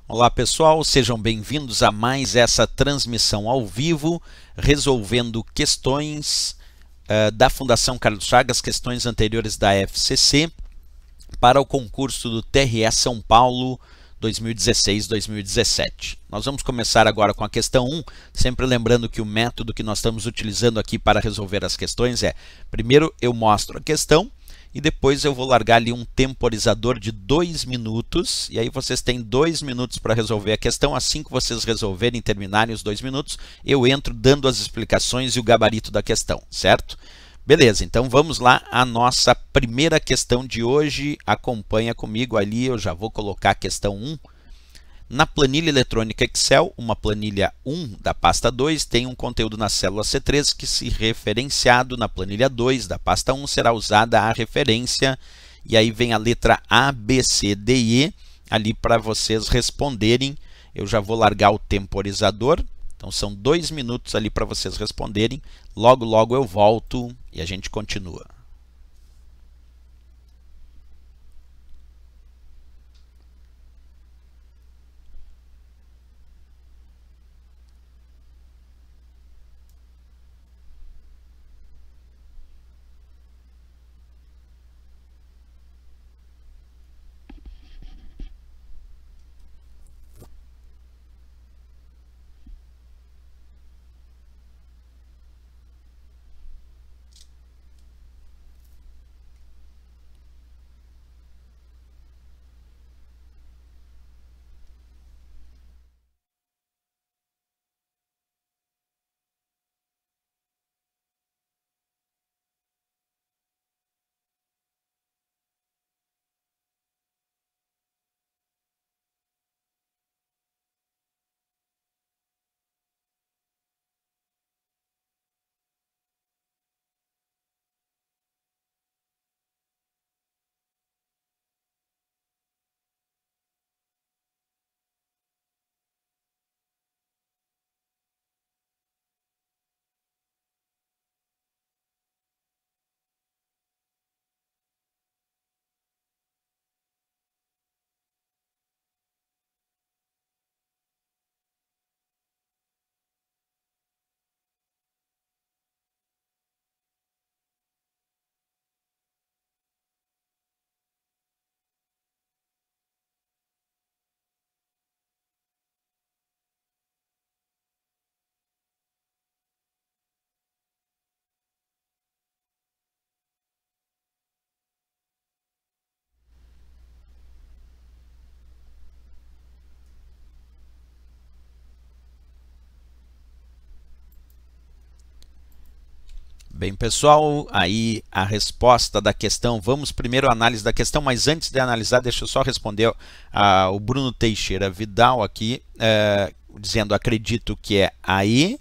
Olá pessoal, sejam bem-vindos a mais essa transmissão ao vivo, resolvendo questões da Fundação Carlos Chagas, questões anteriores da FCC, para o concurso do TRE São Paulo 2016-2017. Nós vamos começar agora com a questão 1, sempre lembrando que o método que nós estamos utilizando aqui para resolver as questões é, primeiro eu mostro a questão, e depois eu vou largar ali um temporizador de 2 minutos, e aí vocês têm 2 minutos para resolver a questão. Assim que vocês resolverem, terminarem os 2 minutos, eu entro dando as explicações e o gabarito da questão, certo? Beleza, então vamos lá, a nossa primeira questão de hoje. Acompanha comigo ali, eu já vou colocar a questão 1. Na planilha eletrônica Excel, uma planilha 1 da pasta 2 tem um conteúdo na célula C3 que, se referenciado na planilha 2 da pasta 1, será usada a referência, e aí vem a letra A, B, C, D e E ali para vocês responderem. Eu já vou largar o temporizador, então são 2 minutos ali para vocês responderem. Logo, logo eu volto e a gente continua. Bem, pessoal, aí a resposta da questão. Vamos primeiro à análise da questão, mas antes de analisar, deixa eu só responder o Bruno Teixeira Vidal aqui, dizendo, acredito que é aí,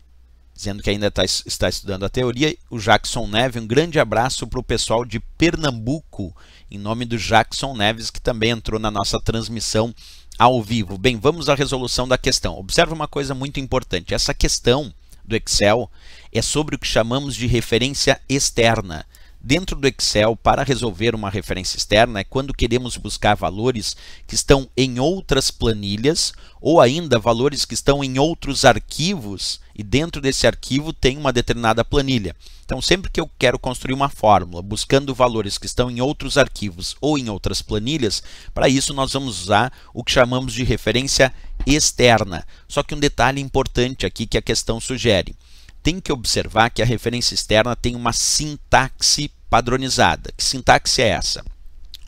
dizendo que ainda está estudando a teoria. O Jackson Neves, um grande abraço para o pessoal de Pernambuco, em nome do Jackson Neves, que também entrou na nossa transmissão ao vivo. Bem, vamos à resolução da questão. Observe uma coisa muito importante, essa questão do Excel é sobre o que chamamos de referência externa. Dentro do Excel, para resolver uma referência externa, é quando queremos buscar valores que estão em outras planilhas ou ainda valores que estão em outros arquivos e dentro desse arquivo tem uma determinada planilha. Então, sempre que eu quero construir uma fórmula buscando valores que estão em outros arquivos ou em outras planilhas, para isso nós vamos usar o que chamamos de referência externa. Só que um detalhe importante aqui que a questão sugere. Tem que observar que a referência externa tem uma sintaxe padronizada. Que sintaxe é essa?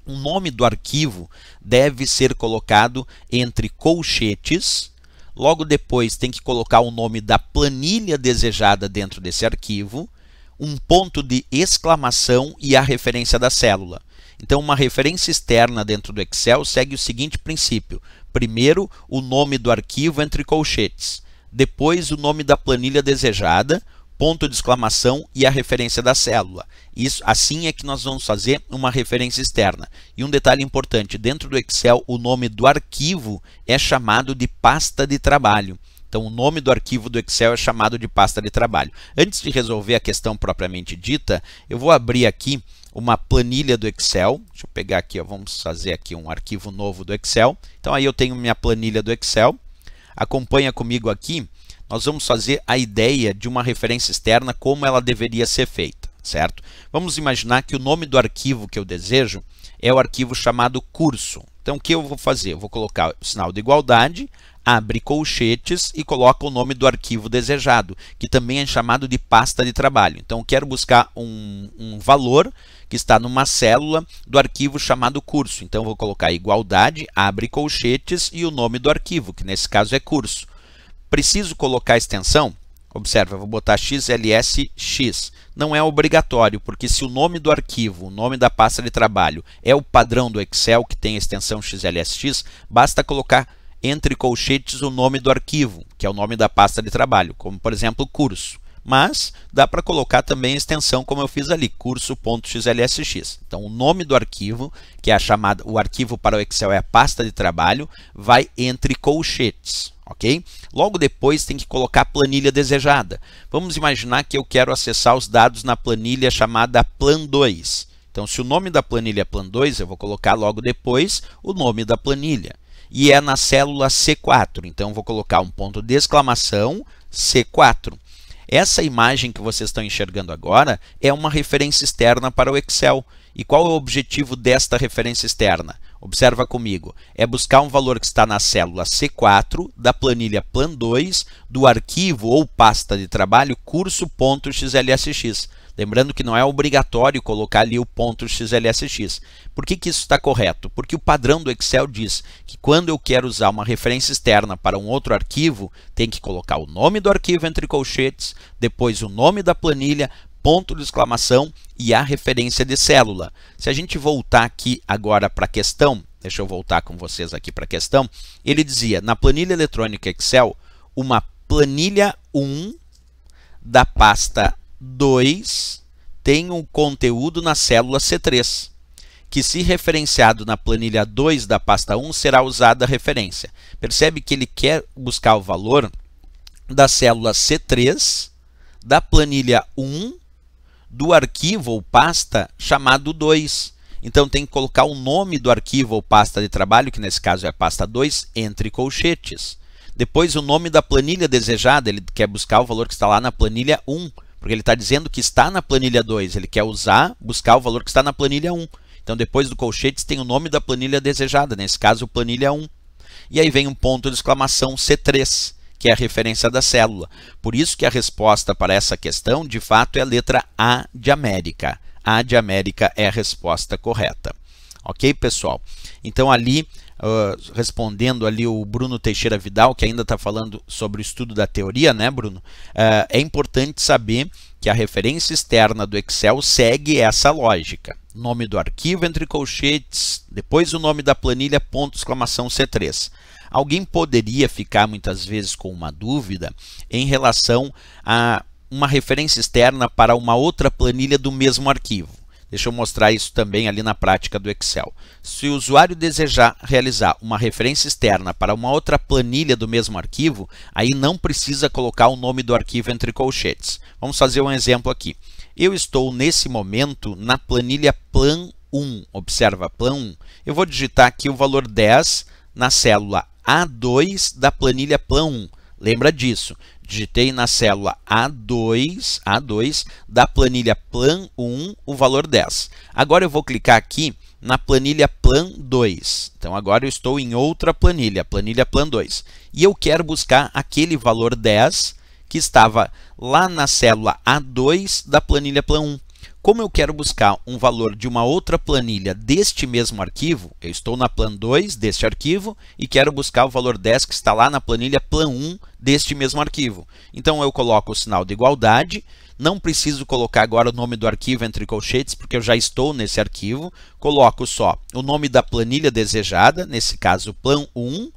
O nome do arquivo deve ser colocado entre colchetes, logo depois tem que colocar o nome da planilha desejada dentro desse arquivo, um ponto de exclamação e a referência da célula. Então, uma referência externa dentro do Excel segue o seguinte princípio. Primeiro, o nome do arquivo entre colchetes. Depois, o nome da planilha desejada, ponto de exclamação e a referência da célula. Assim é que nós vamos fazer uma referência externa. E um detalhe importante, dentro do Excel, o nome do arquivo é chamado de pasta de trabalho. Então, o nome do arquivo do Excel é chamado de pasta de trabalho. Antes de resolver a questão propriamente dita, eu vou abrir aqui uma planilha do Excel. Deixa eu pegar aqui, ó, vamos fazer aqui um arquivo novo do Excel. Então aí eu tenho minha planilha do Excel. Acompanha comigo aqui. Nós vamos fazer a ideia de uma referência externa, como ela deveria ser feita, certo? Vamos imaginar que o nome do arquivo que eu desejo é o arquivo chamado curso. Então o que eu vou fazer? Eu vou colocar o sinal de igualdade, abre colchetes e coloca o nome do arquivo desejado, que também é chamado de pasta de trabalho. Então eu quero buscar um valor que está numa célula do arquivo chamado curso. Então eu vou colocar igualdade, abre colchetes e o nome do arquivo, que nesse caso é curso. Preciso colocar a extensão? Observa, eu vou botar XLSX. Não é obrigatório, porque se o nome do arquivo, o nome da pasta de trabalho é o padrão do Excel, que tem a extensão XLSX, basta colocar entre colchetes o nome do arquivo, que é o nome da pasta de trabalho, como por exemplo curso. Mas dá para colocar também a extensão, como eu fiz ali, curso.xlsx. Então o nome do arquivo, que é a chamada, o arquivo para o Excel é a pasta de trabalho, vai entre colchetes. Ok? Logo depois tem que colocar a planilha desejada. Vamos imaginar que eu quero acessar os dados na planilha chamada Plan 2. Então, se o nome da planilha é Plan 2, eu vou colocar logo depois o nome da planilha. E é na célula C4. Então, eu vou colocar um ponto de exclamação C4. Essa imagem que vocês estão enxergando agora é uma referência externa para o Excel. E qual é o objetivo desta referência externa? Observa comigo, é buscar um valor que está na célula C4 da planilha Plan 2 do arquivo ou pasta de trabalho curso.xlsx. Lembrando que não é obrigatório colocar ali o ponto .xlsx. Por que isso está correto? Porque o padrão do Excel diz que quando eu quero usar uma referência externa para um outro arquivo, tem que colocar o nome do arquivo entre colchetes, depois o nome da planilha, ponto de exclamação e a referência de célula. Se a gente voltar aqui agora para a questão, deixa eu voltar com vocês aqui para a questão, ele dizia, na planilha eletrônica Excel, uma planilha 1 da pasta 2 tem um conteúdo na célula C3, que se referenciado na planilha 2 da pasta 1 será usada a referência. Percebe que ele quer buscar o valor da célula C3 da planilha 1 do arquivo ou pasta chamado 2. Então tem que colocar o nome do arquivo ou pasta de trabalho, que nesse caso é a pasta 2, entre colchetes. Depois o nome da planilha desejada, ele quer buscar o valor que está lá na planilha 1, porque ele está dizendo que está na planilha 2, ele quer buscar o valor que está na planilha 1. Então depois do colchetes tem o nome da planilha desejada, nesse caso planilha 1. E aí vem um ponto de exclamação C3, que é a referência da célula. Por isso que a resposta para essa questão, de fato, é a letra A de América. A de América é a resposta correta. Ok, pessoal? Então, ali, respondendo ali o Bruno Teixeira Vidal, que ainda está falando sobre o estudo da teoria, né, Bruno? É importante saber que a referência externa do Excel segue essa lógica. Nome do arquivo entre colchetes, depois o nome da planilha, ponto de exclamação C3. Alguém poderia ficar muitas vezes com uma dúvida em relação a uma referência externa para uma outra planilha do mesmo arquivo. Deixa eu mostrar isso também ali na prática do Excel. Se o usuário desejar realizar uma referência externa para uma outra planilha do mesmo arquivo, aí não precisa colocar o nome do arquivo entre colchetes. Vamos fazer um exemplo aqui. Eu estou nesse momento na planilha Plan 1. Observa, Plan 1. Eu vou digitar aqui o valor 10 na célula A2 da planilha Plan 1. Lembra disso? Digitei na célula A2 da planilha Plan 1 o valor 10. Agora eu vou clicar aqui na planilha Plan 2. Então agora eu estou em outra planilha, planilha Plan 2. E eu quero buscar aquele valor 10 que estava lá na célula A2 da planilha Plan 1. Como eu quero buscar um valor de uma outra planilha deste mesmo arquivo, eu estou na Plan 2 deste arquivo e quero buscar o valor 10 que está lá na planilha Plan 1 deste mesmo arquivo. Então eu coloco o sinal de igualdade, não preciso colocar agora o nome do arquivo entre colchetes, porque eu já estou nesse arquivo, coloco só o nome da planilha desejada, nesse caso Plan 1,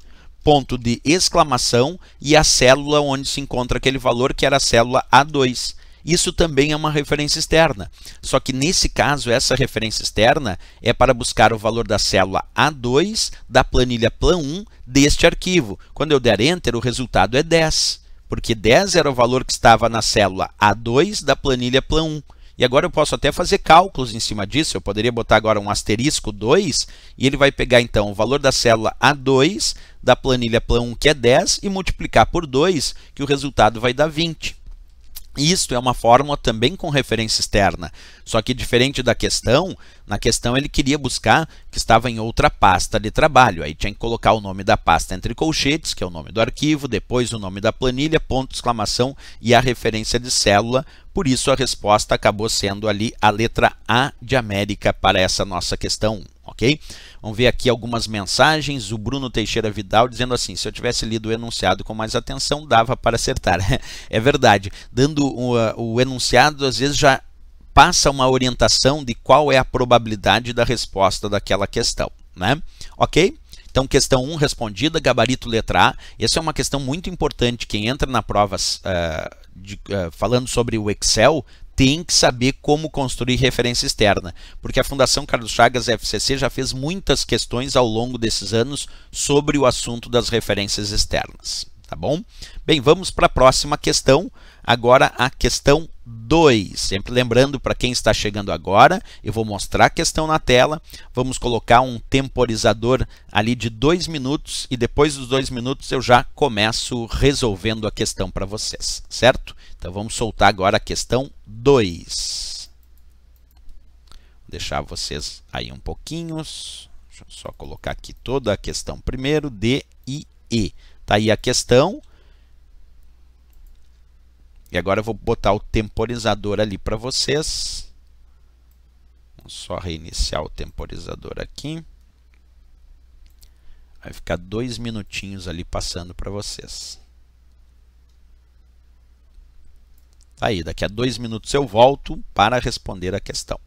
ponto de exclamação e a célula onde se encontra aquele valor, que era a célula A2. Isso também é uma referência externa, só que nesse caso essa referência externa é para buscar o valor da célula A2 da planilha Plan 1 deste arquivo. Quando eu der Enter, o resultado é 10, porque 10 era o valor que estava na célula A2 da planilha Plan 1. E agora eu posso até fazer cálculos em cima disso. Eu poderia botar agora um asterisco 2 e ele vai pegar então o valor da célula A2 da planilha Plan 1, que é 10, e multiplicar por 2, que o resultado vai dar 20. Isto é uma fórmula também com referência externa, só que diferente da questão, na questão ele queria buscar que estava em outra pasta de trabalho. Aí tinha que colocar o nome da pasta entre colchetes, que é o nome do arquivo, depois o nome da planilha, ponto de exclamação e a referência de célula. Por isso a resposta acabou sendo ali a letra A de América para essa nossa questão 1, ok? Vamos ver aqui algumas mensagens. O Bruno Teixeira Vidal dizendo assim: se eu tivesse lido o enunciado com mais atenção, dava para acertar. É verdade, dando o enunciado às vezes já passa uma orientação de qual é a probabilidade da resposta daquela questão, né? Ok? Então, questão 1 respondida, gabarito letra A. Essa é uma questão muito importante. Quem entra na prova falando sobre o Excel tem que saber como construir referência externa, porque a Fundação Carlos Chagas FCC já fez muitas questões ao longo desses anos sobre o assunto das referências externas. Tá bom? Bem, vamos para a próxima questão. Agora a questão 2. Sempre lembrando, para quem está chegando agora, eu vou mostrar a questão na tela. Vamos colocar um temporizador ali de 2 minutos e depois dos 2 minutos eu já começo resolvendo a questão para vocês, certo? Então vamos soltar agora a questão 2. Vou deixar vocês aí um pouquinho. Deixa eu só colocar aqui toda a questão primeiro, D e E. Tá aí a questão. E agora eu vou botar o temporizador ali para vocês. Vamos só reiniciar o temporizador aqui. Vai ficar 2 minutinhos ali passando para vocês. Tá aí, daqui a 2 minutos eu volto para responder a questão.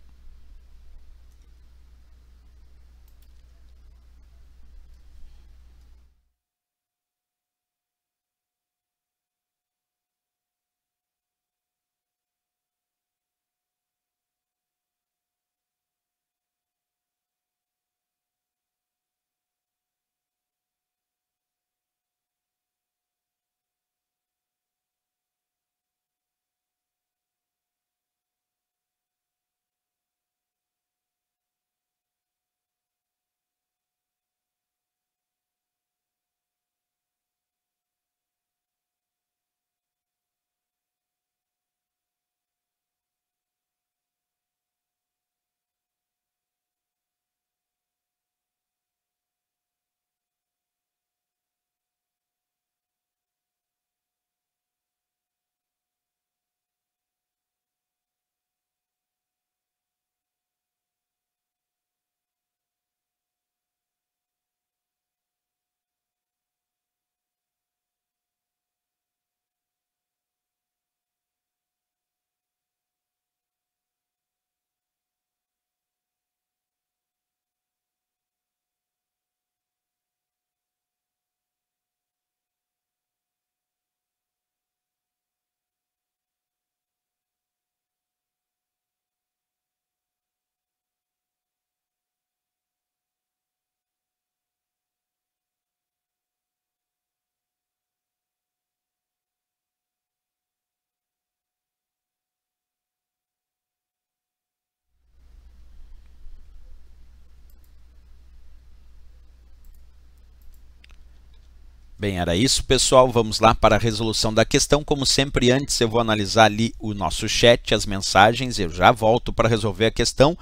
Bem, era isso, pessoal. Vamos lá para a resolução da questão. Como sempre, antes eu vou analisar ali o nosso chat, as mensagens. Eu já volto para resolver a questão.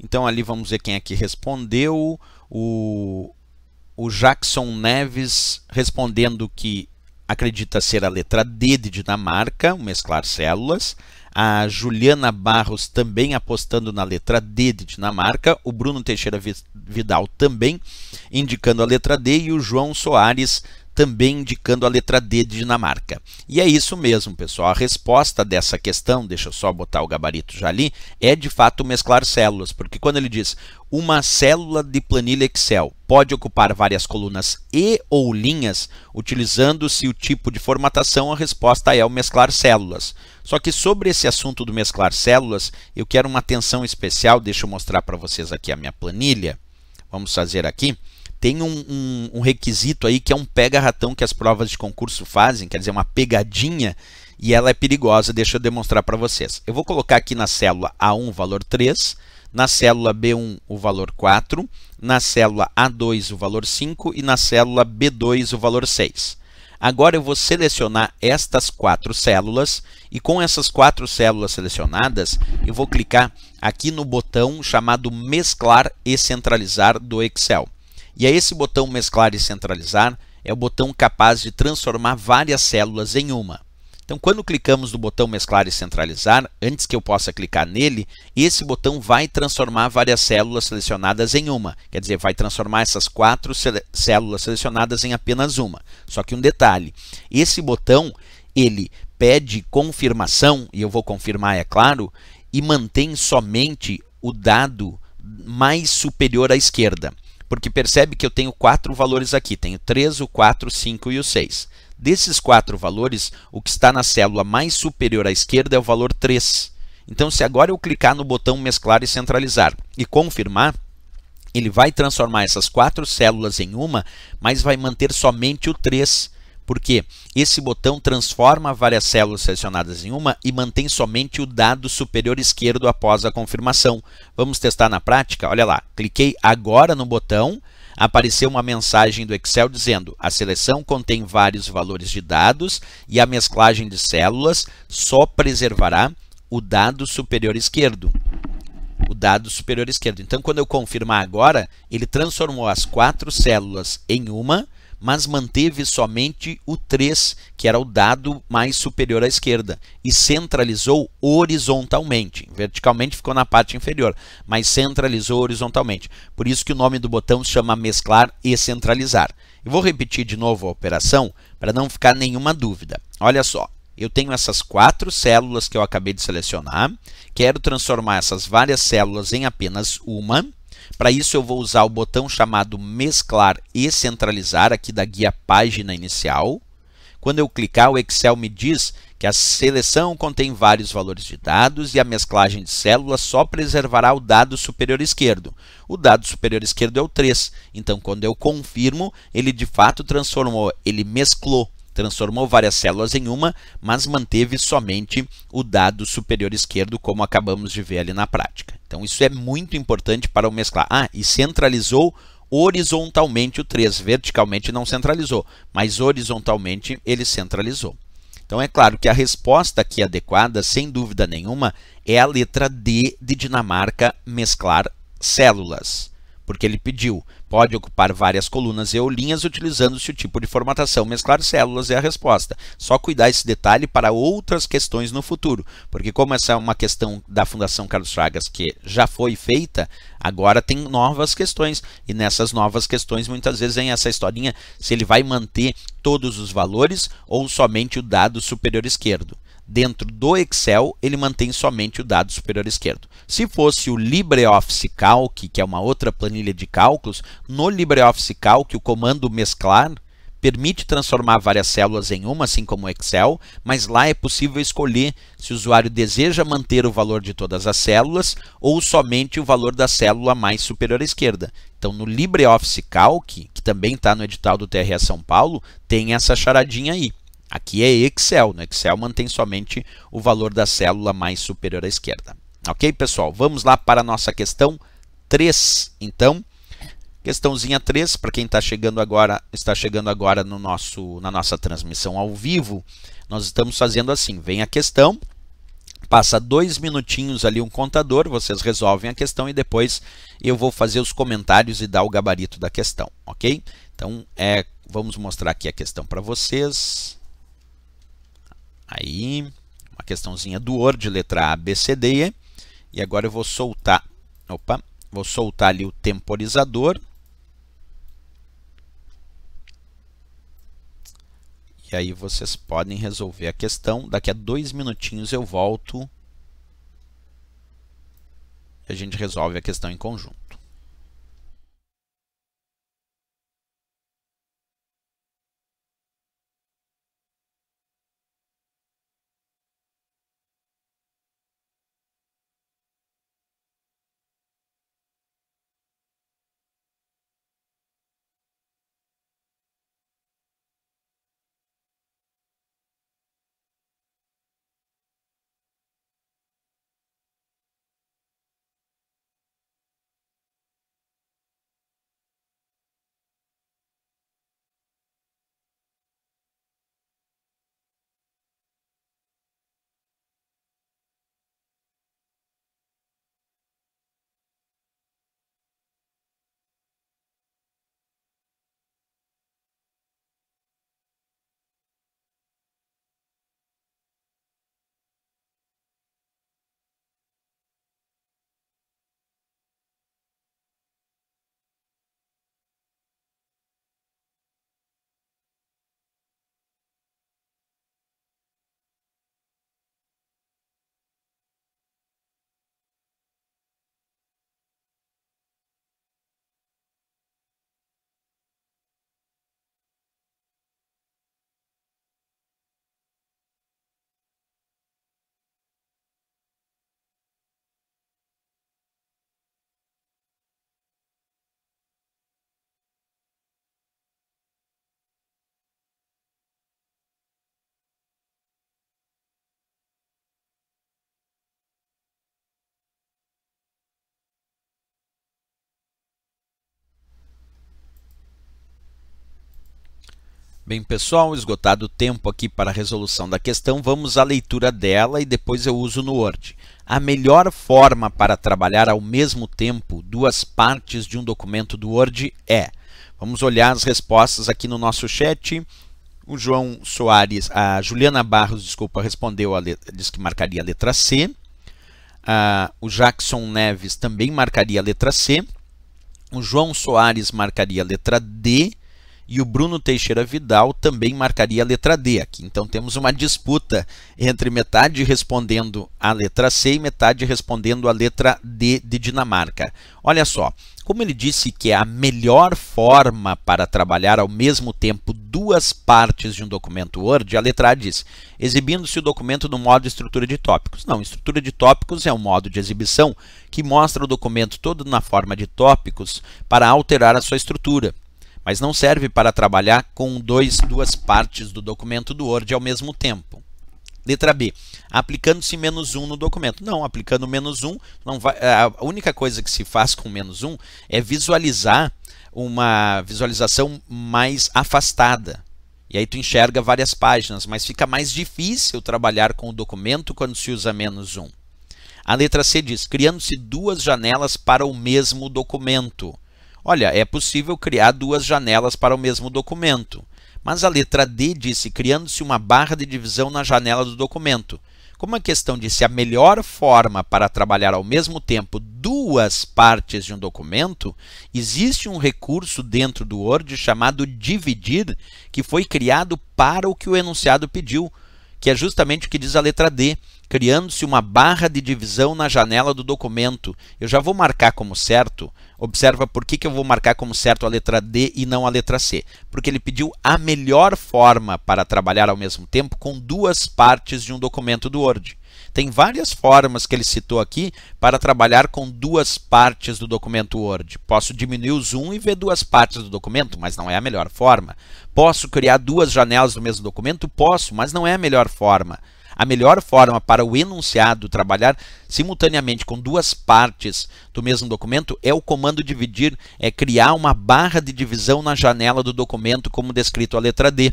Então, ali vamos ver quem é que respondeu. O Jackson Neves respondendo que acredita ser a letra D de Dinamarca, mesclar células. A Juliana Barros também apostando na letra D de Dinamarca. O Bruno Teixeira Vidal também indicando a letra D. E o João Soares também indicando a letra D de Dinamarca. E é isso mesmo, pessoal. A resposta dessa questão, deixa eu só botar o gabarito já ali, é de fato mesclar células, porque quando ele diz uma célula de planilha Excel pode ocupar várias colunas e ou linhas, utilizando-se o tipo de formatação, a resposta é o mesclar células. Só que sobre esse assunto do mesclar células, eu quero uma atenção especial. Deixa eu mostrar para vocês aqui a minha planilha. Vamos fazer aqui. Tem um requisito aí que é um pega-ratão que as provas de concurso fazem, quer dizer, uma pegadinha, e ela é perigosa, deixa eu demonstrar para vocês. Eu vou colocar aqui na célula A1 o valor 3, na célula B1 o valor 4, na célula A2 o valor 5 e na célula B2 o valor 6. Agora eu vou selecionar estas 4 células e com essas 4 células selecionadas, eu vou clicar aqui no botão chamado Mesclar e Centralizar do Excel. E é esse botão Mesclar e Centralizar é o botão capaz de transformar várias células em uma. Então, quando clicamos no botão Mesclar e Centralizar, antes que eu possa clicar nele, esse botão vai transformar várias células selecionadas em uma. Quer dizer, vai transformar essas 4 células selecionadas em apenas uma. Só que um detalhe, esse botão, ele pede confirmação, e eu vou confirmar, é claro, e mantém somente o dado mais superior à esquerda. Porque percebe que eu tenho 4 valores aqui, tenho 3, o 4, o 5 e o 6. Desses 4 valores, o que está na célula mais superior à esquerda é o valor 3. Então, se agora eu clicar no botão Mesclar e Centralizar e confirmar, ele vai transformar essas 4 células em uma, mas vai manter somente o 3. Porque esse botão transforma várias células selecionadas em uma e mantém somente o dado superior esquerdo após a confirmação. Vamos testar na prática? Olha lá, cliquei agora no botão, apareceu uma mensagem do Excel dizendo: a seleção contém vários valores de dados e a mesclagem de células só preservará o dado superior esquerdo. O dado superior esquerdo. Então, quando eu confirmar agora, ele transformou as 4 células em uma, mas manteve somente o 3, que era o dado mais superior à esquerda, e centralizou horizontalmente. Verticalmente ficou na parte inferior, mas centralizou horizontalmente. Por isso que o nome do botão se chama Mesclar e Centralizar. Eu vou repetir de novo a operação para não ficar nenhuma dúvida. Olha só, eu tenho essas 4 células que eu acabei de selecionar, quero transformar essas várias células em apenas uma. Para isso eu vou usar o botão chamado Mesclar e Centralizar aqui da guia Página Inicial. Quando eu clicar, o Excel me diz que a seleção contém vários valores de dados e a mesclagem de células só preservará o dado superior esquerdo. O dado superior esquerdo é o 3. Então, quando eu confirmo, ele de fato transformou, ele mesclou. Transformou várias células em uma, mas manteve somente o dado superior esquerdo, como acabamos de ver ali na prática. Então, isso é muito importante para o mesclar. E centralizou horizontalmente o 3, verticalmente não centralizou, mas horizontalmente ele centralizou. Então, é claro que a resposta aqui adequada, sem dúvida nenhuma, é a letra D de Dinamarca, mesclar células. Porque ele pediu, pode ocupar várias colunas e ou linhas utilizando-se o tipo de formatação. Mesclar células é a resposta. Só cuidar esse detalhe para outras questões no futuro. Porque como essa é uma questão da Fundação Carlos Chagas que já foi feita, agora tem novas questões. E nessas novas questões, muitas vezes vem essa historinha se ele vai manter todos os valores ou somente o dado superior esquerdo. Dentro do Excel, ele mantém somente o dado superior esquerdo. Se fosse o LibreOffice Calc, que é uma outra planilha de cálculos, no LibreOffice Calc, o comando mesclar permite transformar várias células em uma, assim como o Excel, mas lá é possível escolher se o usuário deseja manter o valor de todas as células ou somente o valor da célula mais superior à esquerda. Então, no LibreOffice Calc, que também está no edital do TRE São Paulo, tem essa charadinha aí. Aqui é Excel, no Excel mantém somente o valor da célula mais superior à esquerda. Ok, pessoal? Vamos lá para a nossa questão 3. Então, questãozinha 3, para quem está chegando agora no na nossa transmissão ao vivo, nós estamos fazendo assim, vem a questão, passa 2 minutinhos ali um contador, vocês resolvem a questão e depois eu vou fazer os comentários e dar o gabarito da questão, ok? Então, vamos mostrar aqui a questão para vocês. Aí, uma questãozinha do Word, letra A, B, C, D, E. E agora eu vou soltar, vou soltar ali o temporizador. E aí vocês podem resolver a questão. Daqui a 2 minutinhos eu volto e a gente resolve a questão em conjunto. Bem, pessoal, esgotado o tempo aqui para a resolução da questão, vamos à leitura dela e depois eu uso no Word. A melhor forma para trabalhar ao mesmo tempo duas partes de um documento do Word é... Vamos olhar as respostas aqui no nosso chat. O João Soares, a Juliana Barros, desculpa, respondeu, disse que marcaria a letra C. O Jackson Neves também marcaria a letra C. O João Soares marcaria a letra D. E o Bruno Teixeira Vidal também marcaria a letra D aqui. Então temos uma disputa entre metade respondendo a letra C e metade respondendo a letra D de Dinamarca. Olha só, como ele disse que é a melhor forma para trabalhar ao mesmo tempo duas partes de um documento Word, a letra A diz, exibindo-se o documento no modo estrutura de tópicos. Não, estrutura de tópicos é um modo de exibição que mostra o documento todo na forma de tópicos para alterar a sua estrutura. Mas não serve para trabalhar com duas partes do documento do Word ao mesmo tempo. Letra B, aplicando-se -1 no documento. Não, aplicando -1, não vai, a única coisa que se faz com -1 é visualizar uma visualização mais afastada. E aí tu enxerga várias páginas, mas fica mais difícil trabalhar com o documento quando se usa -1. A letra C diz, criando-se duas janelas para o mesmo documento. Olha, é possível criar duas janelas para o mesmo documento, mas a letra D disse criando-se uma barra de divisão na janela do documento. Como a questão disse a melhor forma para trabalhar ao mesmo tempo duas partes de um documento, existe um recurso dentro do Word chamado dividir, que foi criado para o que o enunciado pediu, que é justamente o que diz a letra D, criando-se uma barra de divisão na janela do documento. Eu já vou marcar como certo. Observa por que eu vou marcar como certo a letra D e não a letra C. Porque ele pediu a melhor forma para trabalhar ao mesmo tempo com duas partes de um documento do Word. Tem várias formas que ele citou aqui para trabalhar com duas partes do documento Word. Posso diminuir o zoom e ver duas partes do documento, mas não é a melhor forma. Posso criar duas janelas do mesmo documento? Posso, mas não é a melhor forma. A melhor forma para o enunciado trabalhar simultaneamente com duas partes do mesmo documento é o comando dividir, é criar uma barra de divisão na janela do documento, como descrito a letra D.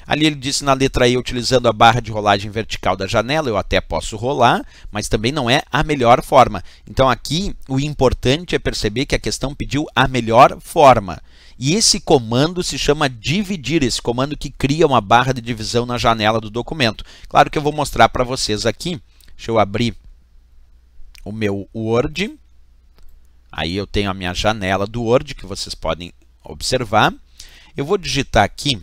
Ali ele disse na letra E, utilizando a barra de rolagem vertical da janela, eu até posso rolar, mas também não é a melhor forma. Então aqui o importante é perceber que a questão pediu a melhor forma. E esse comando se chama dividir, esse comando que cria uma barra de divisão na janela do documento. Claro que eu vou mostrar para vocês aqui. Deixa eu abrir o meu Word. Aí eu tenho a minha janela do Word, que vocês podem observar. Eu vou digitar aqui,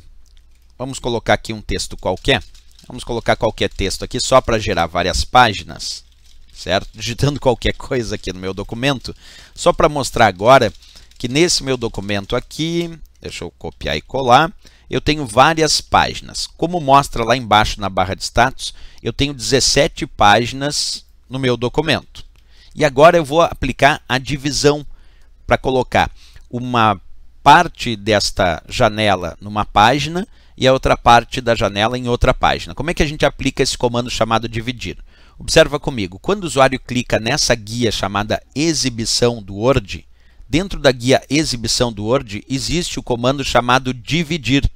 vamos colocar aqui um texto qualquer. Vamos colocar qualquer texto aqui só para gerar várias páginas, certo? Digitando qualquer coisa aqui no meu documento, só para mostrar agora que nesse meu documento aqui, deixa eu copiar e colar, eu tenho várias páginas. Como mostra lá embaixo na barra de status, eu tenho 17 páginas no meu documento. E agora eu vou aplicar a divisão para colocar uma parte desta janela numa página e a outra parte da janela em outra página. Como é que a gente aplica esse comando chamado dividir? Observa comigo, quando o usuário clica nessa guia chamada exibição do Word, dentro da guia exibição do Word, existe o comando chamado dividir.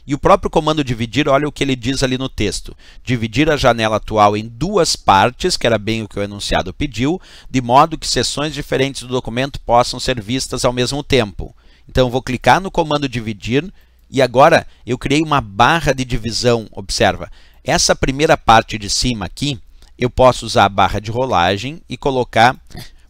E o próprio comando dividir, olha o que ele diz ali no texto. Dividir a janela atual em duas partes, que era bem o que o enunciado pediu, de modo que seções diferentes do documento possam ser vistas ao mesmo tempo. Então eu vou clicar no comando dividir e agora eu criei uma barra de divisão. Observa, essa primeira parte de cima aqui, eu posso usar a barra de rolagem e colocar...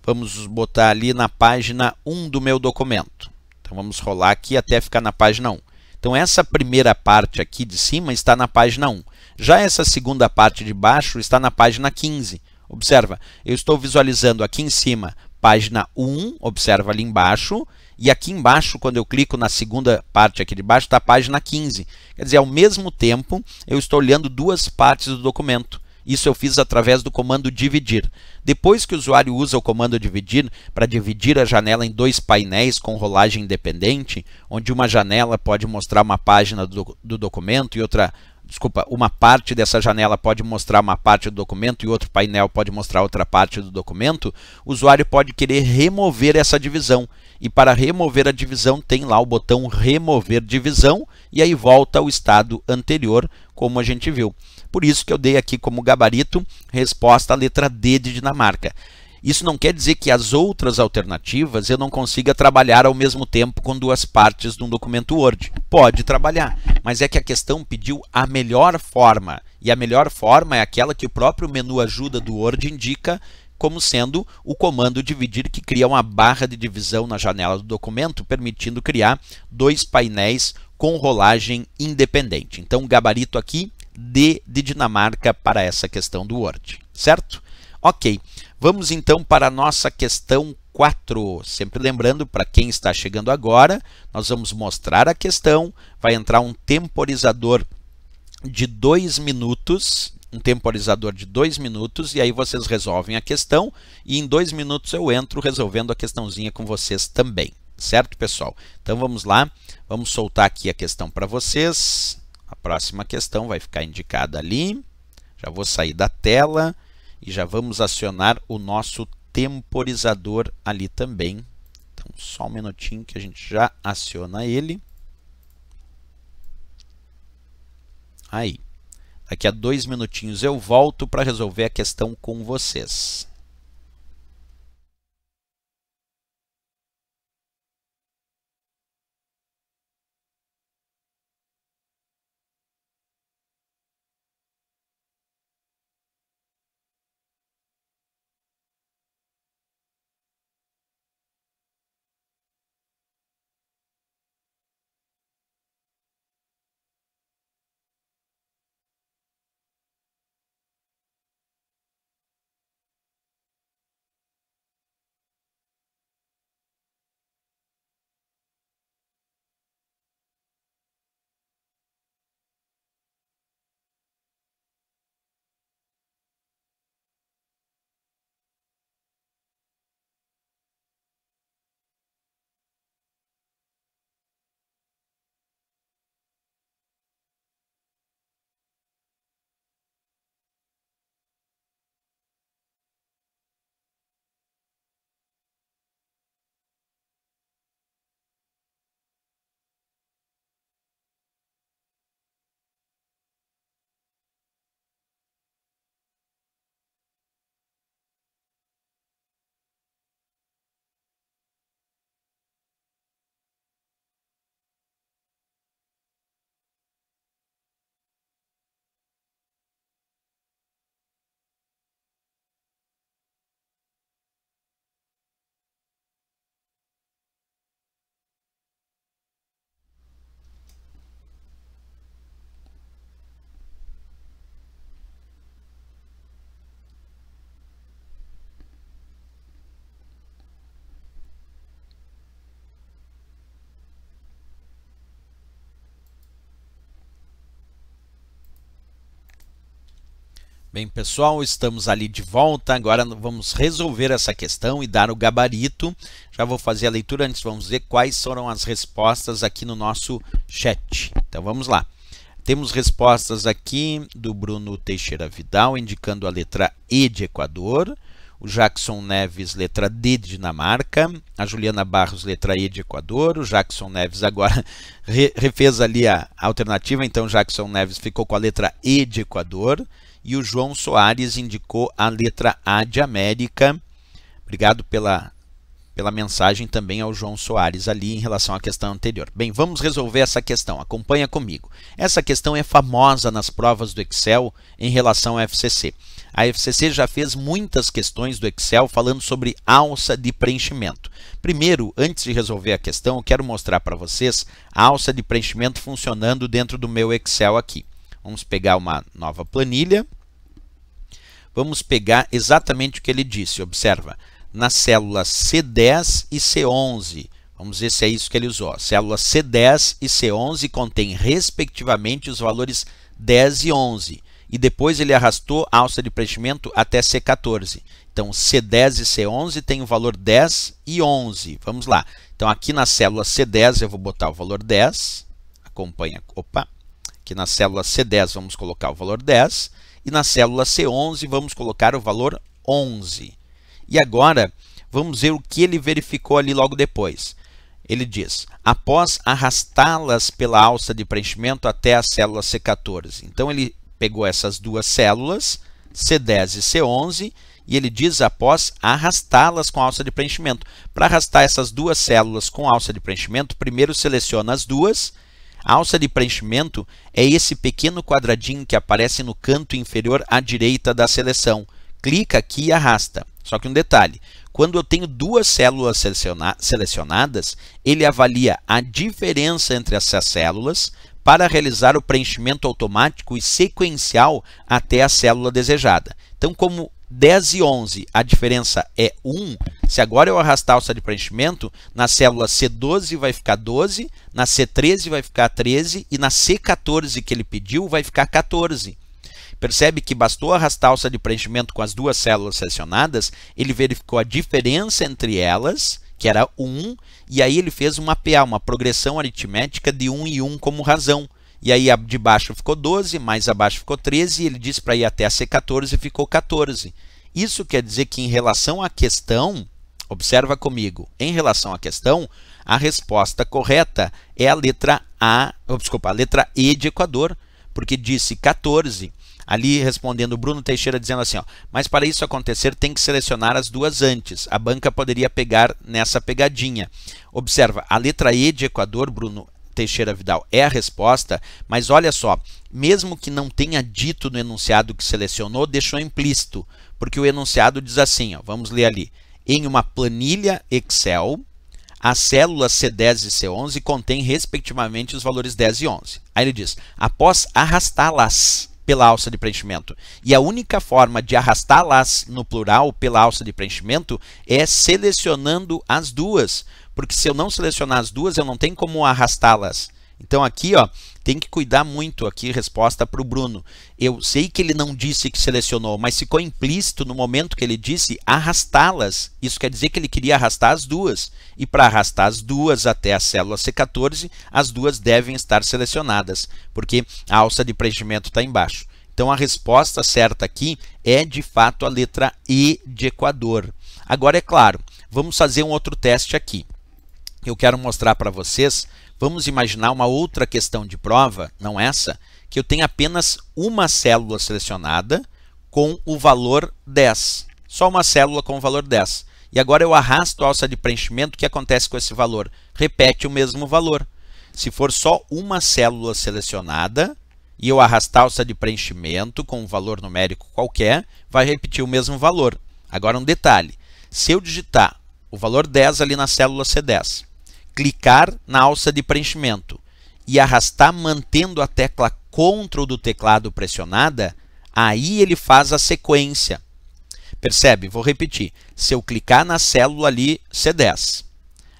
Vamos botar ali na página 1 do meu documento. Então vamos rolar aqui até ficar na página 1. Então essa primeira parte aqui de cima está na página 1. Já essa segunda parte de baixo está na página 15. Observa, eu estou visualizando aqui em cima página 1, observa ali embaixo, e aqui embaixo, quando eu clico na segunda parte aqui de baixo, está a página 15. Quer dizer, ao mesmo tempo, eu estou olhando duas partes do documento. Isso eu fiz através do comando dividir. Depois que o usuário usa o comando dividir para dividir a janela em dois painéis com rolagem independente, onde uma janela pode mostrar uma página do documento e outra, uma parte dessa janela pode mostrar uma parte do documento e outro painel pode mostrar outra parte do documento, o usuário pode querer remover essa divisão. e para remover a divisão tem lá o botão remover divisão e aí volta ao estado anterior, como a gente viu. Por isso que eu dei aqui como gabarito resposta a letra D de Dinamarca. Isso não quer dizer que as outras alternativas eu não consiga trabalhar ao mesmo tempo com duas partes de um documento Word. Pode trabalhar, mas é que a questão pediu a melhor forma. E a melhor forma é aquela que o próprio menu ajuda do Word indica como sendo o comando dividir, que cria uma barra de divisão na janela do documento, permitindo criar dois painéis com rolagem independente. Então, o gabarito aqui, D de Dinamarca para essa questão do Word, certo? Ok, vamos então para a nossa questão 4. Sempre lembrando, para quem está chegando agora, nós vamos mostrar a questão, vai entrar um temporizador de 2 minutos, e aí vocês resolvem a questão, e em 2 minutos eu entro resolvendo a questãozinha com vocês também, certo, pessoal? Então vamos lá, vamos soltar aqui a questão para vocês, a próxima questão vai ficar indicada ali, já vou sair da tela, e já vamos acionar o nosso temporizador ali também. Então, só um minutinho que a gente já aciona ele. Aí, daqui a 2 minutinhos eu volto para resolver a questão com vocês. Bem, pessoal, estamos ali de volta. Agora vamos resolver essa questão e dar o gabarito. Já vou fazer a leitura antes, vamos ver quais foram as respostas aqui no nosso chat. Então vamos lá. Temos respostas aqui do Bruno Teixeira Vidal, indicando a letra E de Equador. O Jackson Neves, letra D de Dinamarca. A Juliana Barros, letra E de Equador. O Jackson Neves agora refez ali a alternativa, então o Jackson Neves ficou com a letra E de Equador. E o João Soares indicou a letra A de América. Obrigado pela mensagem também ao João Soares ali em relação à questão anterior. Bem, vamos resolver essa questão. Acompanha comigo. Essa questão é famosa nas provas do Excel em relação ao FCC. A FCC já fez muitas questões do Excel falando sobre alça de preenchimento. Primeiro, antes de resolver a questão, eu quero mostrar para vocês a alça de preenchimento funcionando dentro do meu Excel aqui. Vamos pegar uma nova planilha. Vamos pegar exatamente o que ele disse. Observa, nas células C10 e C11. Vamos ver se é isso que ele usou. Células C10 e C11 contém, respectivamente, os valores 10 e 11. E depois ele arrastou a alça de preenchimento até C14. Então, C10 e C11 tem o valor 10 e 11. Vamos lá. Então, aqui na célula C10 eu vou botar o valor 10. Acompanha. Opa! Aqui na célula C10 vamos colocar o valor 10. E na célula C11 vamos colocar o valor 11. E agora Vamos ver o que ele verificou ali logo depois. Ele diz, após arrastá-las pela alça de preenchimento até a célula C14. Então, ele pegou essas duas células, C10 e C11, e ele diz após arrastá-las com a alça de preenchimento. Para arrastar essas duas células com a alça de preenchimento, primeiro seleciona as duas. A alça de preenchimento é esse pequeno quadradinho que aparece no canto inferior à direita da seleção. Clica aqui e arrasta. Só que um detalhe, quando eu tenho duas células selecionadas, ele avalia a diferença entre essas células para realizar o preenchimento automático e sequencial até a célula desejada. Então, como 10 e 11, a diferença é 1. Se agora eu arrastar a alça de preenchimento, na célula C12 vai ficar 12, na C13 vai ficar 13 e na C14 que ele pediu vai ficar 14. Percebe que bastou arrastar a alça de preenchimento com as duas células selecionadas, ele verificou a diferença entre elas, que era 1, e aí ele fez uma PA, uma progressão aritmética de 1 e 1 como razão. E aí de baixo ficou 12, mais abaixo ficou 13, e ele disse para ir até a C14 e ficou 14. Isso quer dizer que em relação à questão, observa comigo, em relação à questão, a resposta correta é a letra a letra E de Equador, porque disse 14. Ali respondendo o Bruno Teixeira dizendo assim, ó, mas para isso acontecer tem que selecionar as duas antes. A banca poderia pegar nessa pegadinha. Observa, a letra E de Equador, Bruno Teixeira Vidal, é a resposta, mas olha só, mesmo que não tenha dito no enunciado que selecionou, deixou implícito, porque o enunciado diz assim, ó, vamos ler ali, em uma planilha Excel, as células C10 e C11 contêm respectivamente os valores 10 e 11. Aí ele diz, após arrastá-las pela alça de preenchimento. E a única forma de arrastá-las no plural pela alça de preenchimento é selecionando as duas, porque se eu não selecionar as duas, eu não tenho como arrastá-las. Então aqui, ó, tem que cuidar muito aqui, resposta para o Bruno. Eu sei que ele não disse que selecionou, mas ficou implícito no momento que ele disse arrastá-las. Isso quer dizer que ele queria arrastar as duas. E para arrastar as duas até a célula C14, as duas devem estar selecionadas, porque a alça de preenchimento está embaixo. Então a resposta certa aqui é de fato a letra E de Equador. Agora é claro, vamos fazer um outro teste aqui. Eu quero mostrar para vocês. Vamos imaginar uma outra questão de prova, não essa, que eu tenho apenas uma célula selecionada com o valor 10. Só uma célula com o valor 10. E agora eu arrasto a alça de preenchimento, o que acontece com esse valor? Repete o mesmo valor. Se for só uma célula selecionada e eu arrastar a alça de preenchimento com um valor numérico qualquer, vai repetir o mesmo valor. Agora um detalhe, se eu digitar o valor 10 ali na célula C10, clicar na alça de preenchimento e arrastar mantendo a tecla Ctrl do teclado pressionada, aí ele faz a sequência. Percebe? Vou repetir. Se eu clicar na célula ali C10,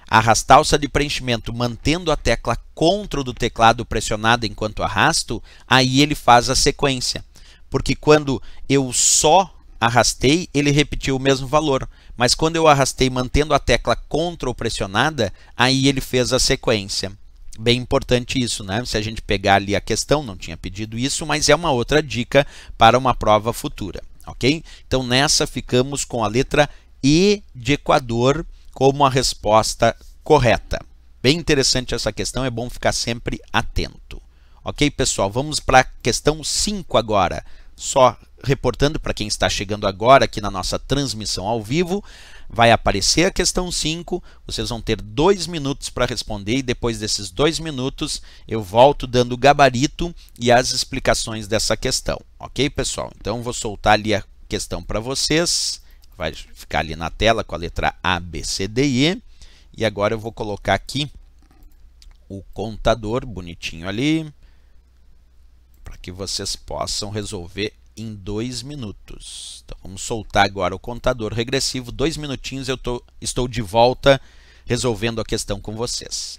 arrastar a alça de preenchimento mantendo a tecla Ctrl do teclado pressionada enquanto arrasto, aí ele faz a sequência. Porque quando eu só arrastei, ele repetiu o mesmo valor. Mas quando eu arrastei mantendo a tecla Ctrl pressionada, aí ele fez a sequência. Bem importante isso, né? Se a gente pegar ali a questão, não tinha pedido isso, mas é uma outra dica para uma prova futura, ok? Então nessa ficamos com a letra E de Equador como a resposta correta. Bem interessante essa questão, é bom ficar sempre atento. Ok, pessoal? Vamos para a questão 5 agora. Só reportando para quem está chegando agora aqui na nossa transmissão ao vivo, vai aparecer a questão 5, vocês vão ter 2 minutos para responder e depois desses 2 minutos eu volto dando o gabarito e as explicações dessa questão. Ok, pessoal? Então vou soltar ali a questão para vocês, vai ficar ali na tela com a letra A, B, C, D e E, e agora eu vou colocar aqui o contador bonitinho ali, para que vocês possam resolver em 2 minutos. Então, vamos soltar agora o contador regressivo. 2 minutinhos eu estou de volta resolvendo a questão com vocês.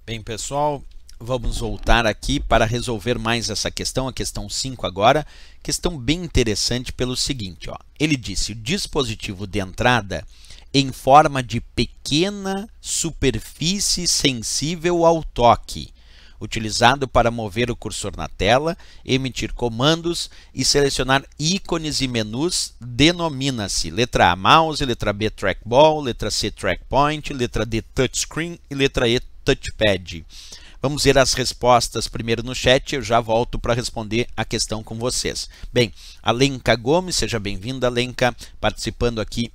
Bem, pessoal, vamos voltar aqui para resolver mais essa questão, a questão 5 agora. Questão bem interessante pelo seguinte, ó. Ele disse: o dispositivo de entrada em forma de pequena superfície sensível ao toque, utilizado para mover o cursor na tela, emitir comandos e selecionar ícones e menus, denomina-se letra A, mouse, letra B, trackball, letra C, trackpoint, letra D, touchscreen e letra E, touchpad. Vamos ver as respostas primeiro no chat, eu já volto para responder a questão com vocês. Bem, a Lenka Gomes, seja bem-vinda, Lenka, participando aqui,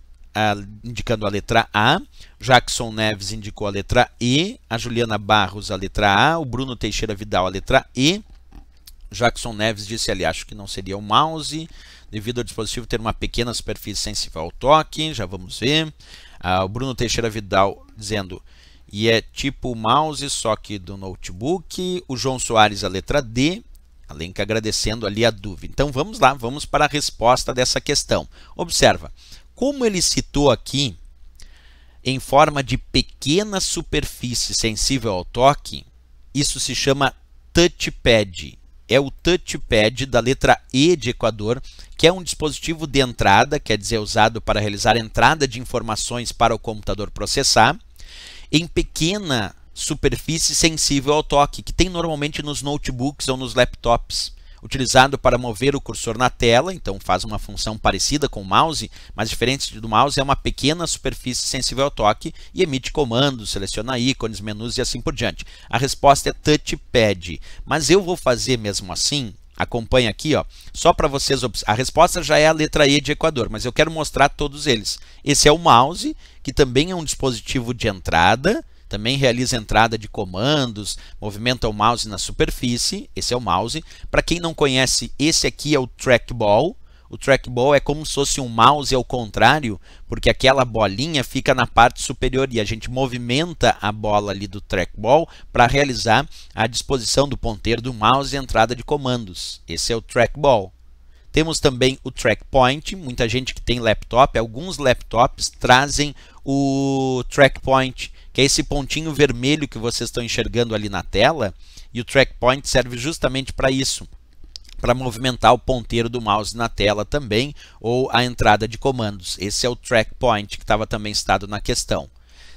indicando a letra A. Jackson Neves indicou a letra E. A Juliana Barros a letra A. O Bruno Teixeira Vidal a letra E. Jackson Neves disse ali, acho que não seria o mouse, devido ao dispositivo ter uma pequena superfície sensível ao toque. Já vamos ver. O Bruno Teixeira Vidal dizendo, e é tipo o mouse, só que do notebook. O João Soares a letra D. A Lenka agradecendo ali a dúvida. Então vamos lá, vamos para a resposta dessa questão. Observa. Como ele citou aqui, em forma de pequena superfície sensível ao toque, isso se chama touchpad. É o touchpad da letra E de Equador, que é um dispositivo de entrada, quer dizer, usado para realizar entrada de informações para o computador processar, em pequena superfície sensível ao toque, que tem normalmente nos notebooks ou nos laptops, utilizado para mover o cursor na tela, então faz uma função parecida com o mouse, mas diferente do mouse, é uma pequena superfície sensível ao toque e emite comandos, seleciona ícones, menus e assim por diante. A resposta é touchpad, mas eu vou fazer mesmo assim, acompanha aqui, ó, só para vocês, a resposta já é a letra E de Equador, mas eu quero mostrar todos eles. Esse é o mouse, que também é um dispositivo de entrada, também realiza entrada de comandos, movimenta o mouse na superfície, esse é o mouse. Para quem não conhece, esse aqui é o trackball. O trackball é como se fosse um mouse ao contrário, porque aquela bolinha fica na parte superior e a gente movimenta a bola ali do trackball para realizar a disposição do ponteiro do mouse e entrada de comandos. Esse é o trackball. Temos também o trackpoint, muita gente que tem laptop, alguns laptops trazem o trackpoint, que é esse pontinho vermelho que vocês estão enxergando ali na tela, e o trackpoint serve justamente para isso, para movimentar o ponteiro do mouse na tela também, ou a entrada de comandos. Esse é o trackpoint que estava também citado na questão.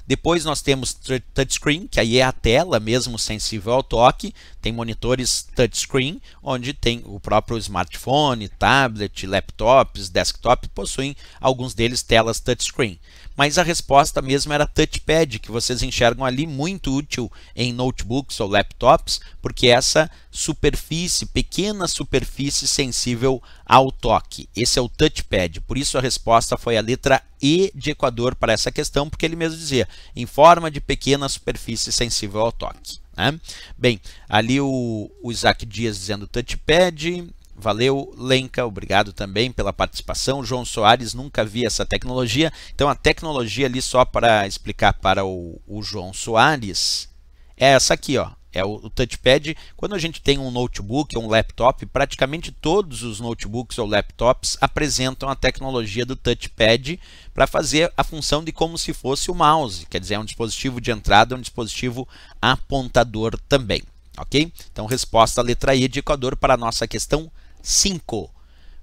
Depois nós temos touchscreen, que aí é a tela mesmo sensível ao toque. Tem monitores touchscreen, onde tem o próprio smartphone, tablet, laptops, desktop, possuem alguns deles telas touchscreen. Mas a resposta mesmo era touchpad, que vocês enxergam ali, muito útil em notebooks ou laptops, porque essa superfície, pequena superfície sensível ao toque. Esse é o touchpad, por isso a resposta foi a letra E de Equador para essa questão, porque ele mesmo dizia, em forma de pequena superfície sensível ao toque. Né? Bem, ali o Isaac Dias dizendo touchpad. Valeu, Lenka, obrigado também pela participação. João Soares, nunca vi essa tecnologia. Então, a tecnologia ali, só para explicar para o João Soares, é essa aqui, ó. É o touchpad. Quando a gente tem um notebook ou um laptop, praticamente todos os notebooks ou laptops apresentam a tecnologia do touchpad para fazer a função de como se fosse o mouse. Quer dizer, é um dispositivo de entrada, um dispositivo apontador também. Ok? Então, resposta letra E de Equador para a nossa questão 5.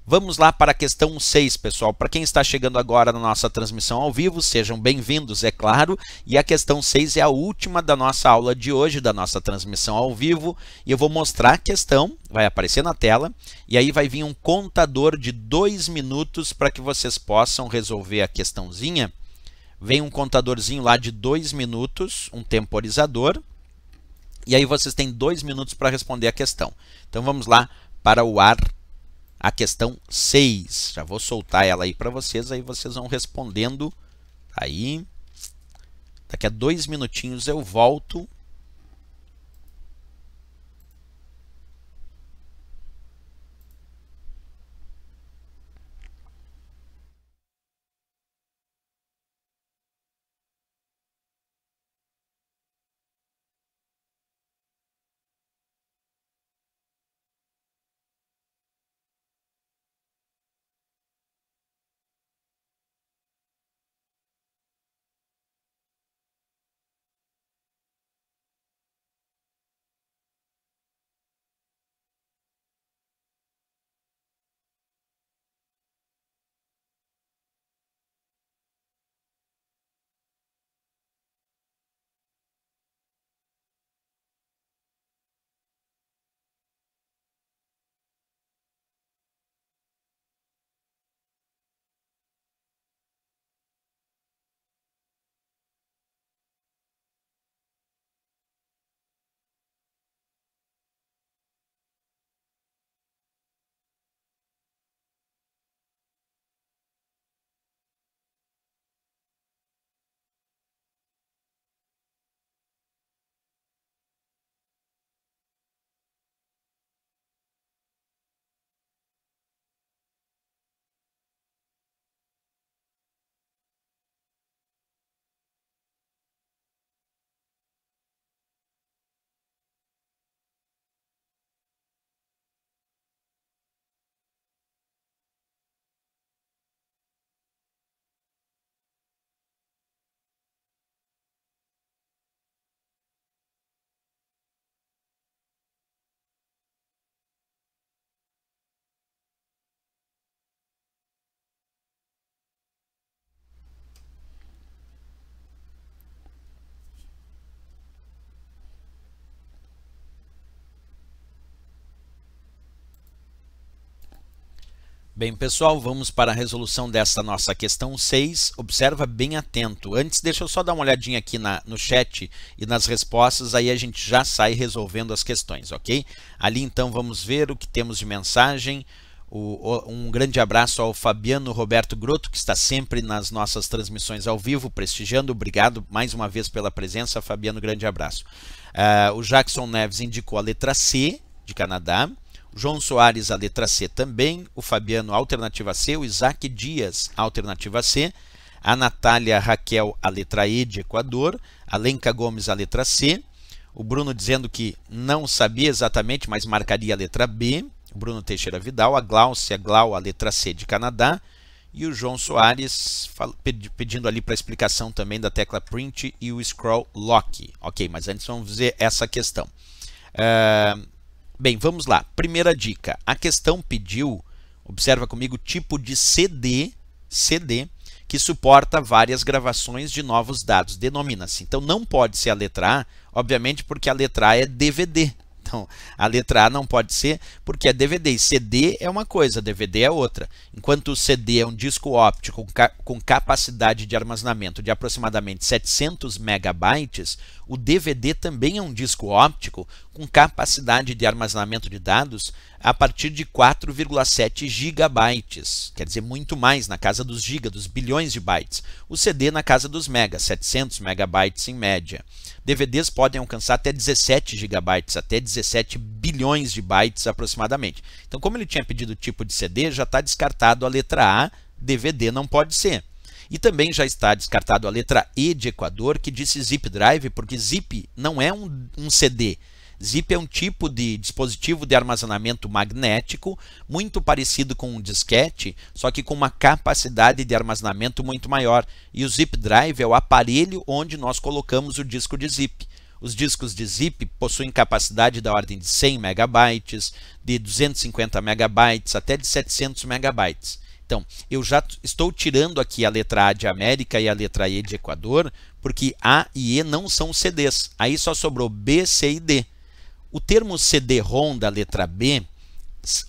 Vamos lá para a questão 6, pessoal. Para quem está chegando agora na nossa transmissão ao vivo, sejam bem-vindos, é claro. E a questão 6 é a última da nossa aula de hoje, da nossa transmissão ao vivo. E eu vou mostrar a questão, vai aparecer na tela, e aí vai vir um contador de 2 minutos para que vocês possam resolver a questãozinha. Vem um contadorzinho lá de 2 minutos, um temporizador. E aí vocês têm 2 minutos para responder a questão. Então vamos lá para o ar a questão 6. Já vou soltar ela aí para vocês, aí vocês vão respondendo. Aí, daqui a 2 minutinhos eu volto. Bem, pessoal, vamos para a resolução dessa nossa questão 6. Observa bem atento. Antes, deixa eu só dar uma olhadinha aqui no chat e nas respostas, aí a gente já sai resolvendo as questões, ok? Ali, então, vamos ver o que temos de mensagem. Um grande abraço ao Fabiano Roberto Grotto, que está sempre nas nossas transmissões ao vivo, prestigiando. Obrigado mais uma vez pela presença, Fabiano, grande abraço. O Jackson Neves indicou a letra C, de Canadá. João Soares, a letra C também, o Fabiano, alternativa C, o Isaac Dias, alternativa C, a Natália Raquel, a letra E, de Equador, a Lenca Gomes, a letra C, o Bruno dizendo que não sabia exatamente, mas marcaria a letra B, o Bruno Teixeira Vidal, a Gláucia Glau, a letra C, de Canadá, e o João Soares pedindo ali para explicação também da tecla Print e o Scroll Lock. Ok, mas antes vamos ver essa questão. Bem, vamos lá. Primeira dica. A questão pediu, observa comigo, tipo de CD que suporta várias gravações de novos dados. Denomina-se. Então, não pode ser a letra A, obviamente, porque a letra A é DVD. Então, a letra A não pode ser porque é DVD. E CD é uma coisa, DVD é outra. Enquanto o CD é um disco óptico com capacidade de armazenamento de aproximadamente 700 megabytes, o DVD também é um disco óptico com capacidade de armazenamento de dados a partir de 4,7 gigabytes. Quer dizer, muito mais, na casa dos gigas, dos bilhões de bytes. O CD na casa dos megas, 700 megabytes em média. DVDs podem alcançar até 17 gigabytes, até 17 bilhões de bytes aproximadamente. Então, como ele tinha pedido o tipo de CD, já está descartado a letra A, DVD não pode ser. E também já está descartado a letra E de Equador, que disse zip drive, porque zip não é um CD. Zip é um tipo de dispositivo de armazenamento magnético, muito parecido com um disquete, só que com uma capacidade de armazenamento muito maior. E o zip drive é o aparelho onde nós colocamos o disco de zip. Os discos de zip possuem capacidade da ordem de 100 megabytes, de 250 megabytes, até de 700 megabytes. Então, eu já estou tirando aqui a letra A de América e a letra E de Equador, porque A e E não são CDs. Aí só sobrou B, C e D. O termo CD-ROM da letra B,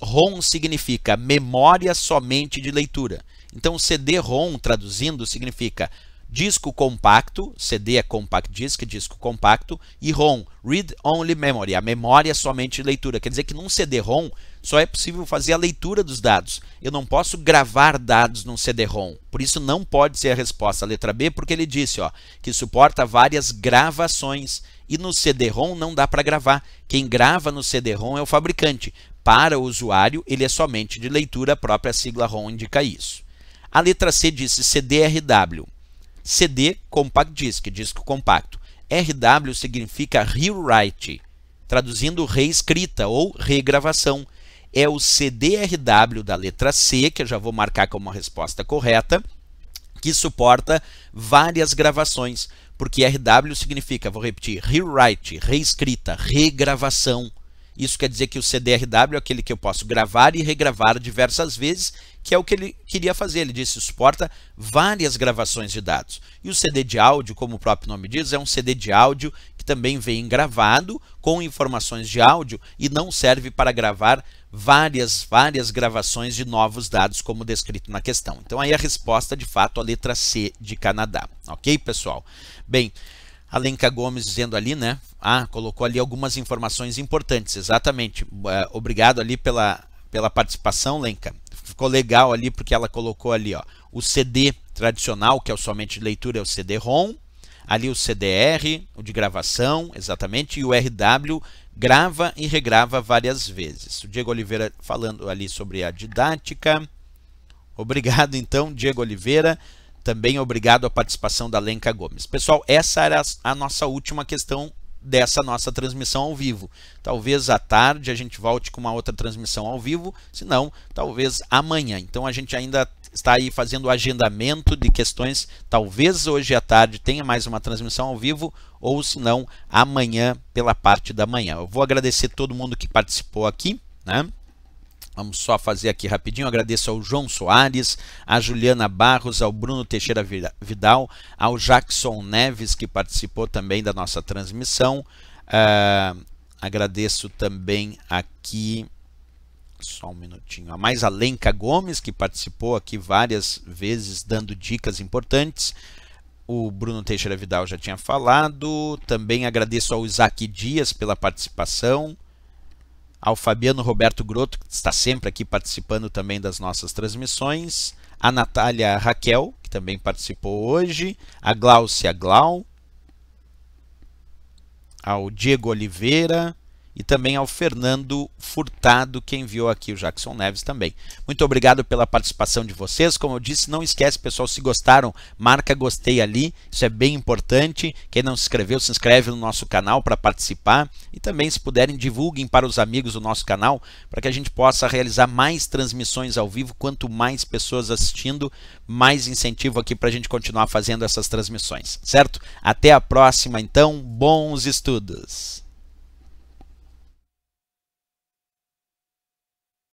ROM significa memória somente de leitura. Então, CD-ROM, traduzindo, significa disco compacto, CD é compact disc, disco compacto, e ROM, Read Only Memory, a memória somente de leitura. Quer dizer que num CD-ROM só é possível fazer a leitura dos dados. Eu não posso gravar dados num CD-ROM. Por isso não pode ser a resposta a letra B, porque ele disse que suporta várias gravações. E no CD-ROM não dá para gravar. Quem grava no CD-ROM é o fabricante. Para o usuário, ele é somente de leitura, a própria sigla ROM indica isso. A letra C disse CD-RW. CD, Compact Disc, disco compacto. RW significa rewrite, traduzindo reescrita ou regravação. É o CD-RW da letra C, que eu já vou marcar como a resposta correta, que suporta várias gravações, porque RW significa, vou repetir, rewrite, reescrita, regravação. Isso quer dizer que o CD-RW é aquele que eu posso gravar e regravar diversas vezes, que é o que ele queria fazer. Ele disse que suporta várias gravações de dados. E o CD de áudio, como o próprio nome diz, é um CD de áudio que também vem gravado com informações de áudio e não serve para gravar várias gravações de novos dados, como descrito na questão. Então, aí a resposta, de fato, a letra C de Canadá. Ok, pessoal? Bem, a Lenca Gomes dizendo ali, né? Colocou ali algumas informações importantes, exatamente. Obrigado ali pela participação, Lenca. Ficou legal ali porque ela colocou ali, o CD tradicional, que é o somente de leitura, é o CD-ROM. Ali o CDR, o de gravação, exatamente, e o RW grava e regrava várias vezes. O Diego Oliveira falando ali sobre a didática. Obrigado, então, Diego Oliveira. Também obrigado à participação da Lenca Gomes. Pessoal, essa era a nossa última questão dessa nossa transmissão ao vivo. Talvez à tarde a gente volte com uma outra transmissão ao vivo, se não, talvez amanhã. Então a gente ainda está aí fazendo o agendamento de questões. Talvez hoje à tarde tenha mais uma transmissão ao vivo, ou se não, amanhã pela parte da manhã. Eu vou agradecer todo mundo que participou aqui, né? Vamos só fazer aqui rapidinho. Agradeço ao João Soares, a Juliana Barros, ao Bruno Teixeira Vidal, ao Jackson Neves, que participou também da nossa transmissão. Agradeço também aqui Só um minutinho. A mais a Lenca Gomes, que participou aqui várias vezes dando dicas importantes. O Bruno Teixeira Vidal já tinha falado. Também agradeço ao Isaac Dias pela participação. Ao Fabiano Roberto Grotto, que está sempre aqui participando também das nossas transmissões. A Natália Raquel, que também participou hoje. A Gláucia Glau. Ao Diego Oliveira. E também ao Fernando Furtado, que enviou aqui o Jackson Neves também. Muito obrigado pela participação de vocês. Como eu disse, não esquece, pessoal, se gostaram, marca gostei ali. Isso é bem importante. Quem não se inscreveu, se inscreve no nosso canal para participar. E também, se puderem, divulguem para os amigos o nosso canal, para que a gente possa realizar mais transmissões ao vivo. Quanto mais pessoas assistindo, mais incentivo aqui para a gente continuar fazendo essas transmissões, certo? Até a próxima, então. Bons estudos!